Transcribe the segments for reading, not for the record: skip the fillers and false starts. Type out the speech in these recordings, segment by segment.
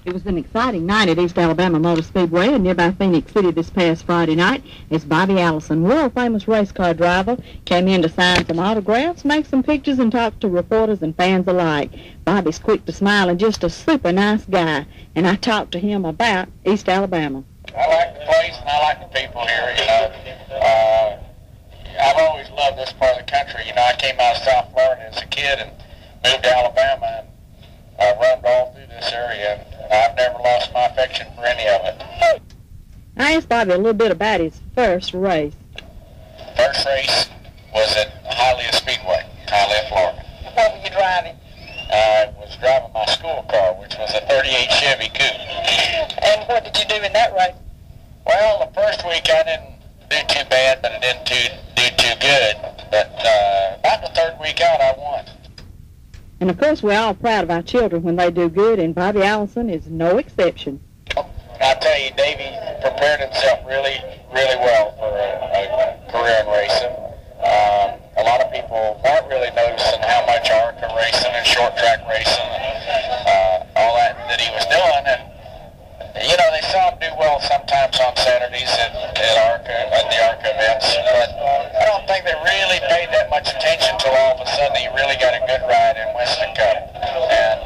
It was an exciting night at East Alabama Motor Speedway in nearby Phoenix City this past Friday night as Bobby Allison, world-famous race car driver, came in to sign some autographs, make some pictures, and talk to reporters and fans alike. Bobby's quick to smile and just a super nice guy, and I talked to him about East Alabama. I like the place and I like the people here, you know. I've always loved this part of the country. You know, I came out of South Florida as a kid and moved to Alabama and roamed all through this area. I've never lost my affection for any of it. I asked Bobby a little bit about his first race. First race was at Hialeah Speedway, Hialeah, Florida. What were you driving? I was driving my school car, which was a 38 Chevy Coupe. And what did you do in that race? Well, the first week I didn't do too bad, but I didn't do too good. But about the third week out, I won. And, of course, we're all proud of our children when they do good, and Bobby Allison is no exception. I tell you, Davey prepared himself really, really well for a career in racing. A lot of people weren't really noticing how much ARCA racing and short track racing and all that he was doing. And, you know, they saw him do well sometimes on Saturdays at the ARCA events, but I don't think they really paid that much attention until all of a sudden he really got a good ride in Winston Cup. And,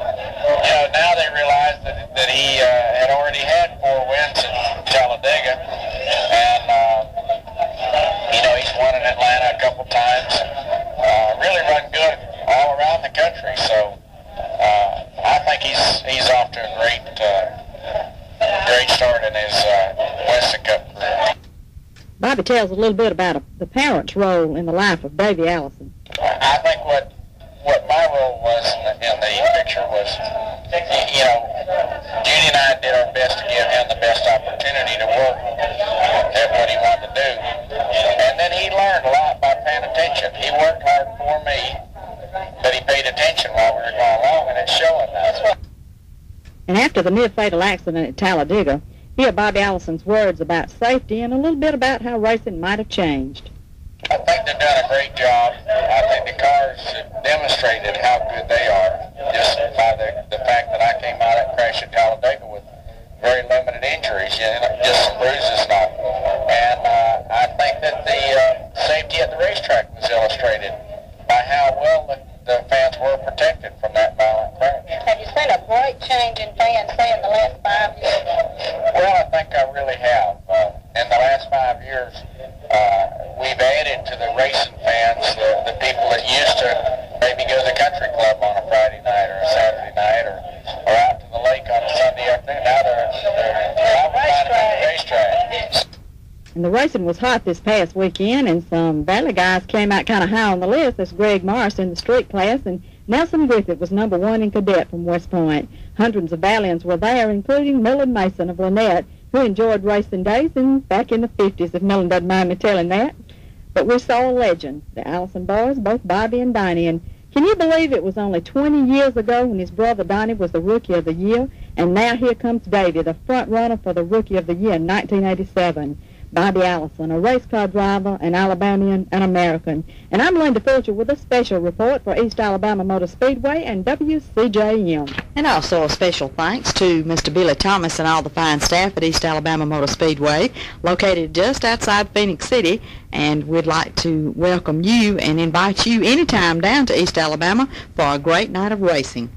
you know, now they realize that he had already had 4 wins in Talladega, and, you know, he's won in Atlanta a couple times, really run good all around the country, so I think he's off to a great start in his Winston Cup career. Bobby tells a little bit about the parents' role in the life of Davey Allison. I think what my role was in the picture was, you know, Judy and I did our best to give him the best opportunity to work at what he wanted to do. And then he learned a lot by paying attention. He worked hard for me, but he paid attention while we were going along, and it's showing now. And after the near-fatal accident at Talladega, hear Bobby Allison's words about safety and a little bit about how racing might have changed. I think they've done a great job. I think the cars have demonstrated how good they are just by the fact that I came out and crashed at Talladega with very limited injuries, you know, just some bruises and all. And I think that the safety at the racetrack was illustrated by how well the fans were protected from that violent crash. Have you seen a great change in fans, say, in the last 5 years? Well, I think I really have. In the last 5 years, we've added to the racing fans, the people that used to maybe go to the country club on a Friday night or a Saturday night or out to the lake on a Sunday afternoon. Now they're out at the racetrack. And the racing was hot this past weekend, and some Valley guys came out kind of high on the list. That's Greg Morris in the street class, and Nelson Griffith was number 1 in cadet from West Point. Hundreds of Valiants were there, including Millen Mason of Lynette, who enjoyed racing days back in the 50s, if Millen doesn't mind me telling that. But we saw a legend, the Allison boys, both Bobby and Donnie. And can you believe it was only 20 years ago when his brother Donnie was the Rookie of the Year? And now here comes Davey, the front runner for the Rookie of the Year in 1987. Bobby Allison, a race car driver, an Alabamian, an American. And I'm Linda Fulcher with a special report for East Alabama Motor Speedway and WCJM. And also a special thanks to Mr. Billy Thomas and all the fine staff at East Alabama Motor Speedway, located just outside Phoenix City. And we'd like to welcome you and invite you anytime down to East Alabama for a great night of racing.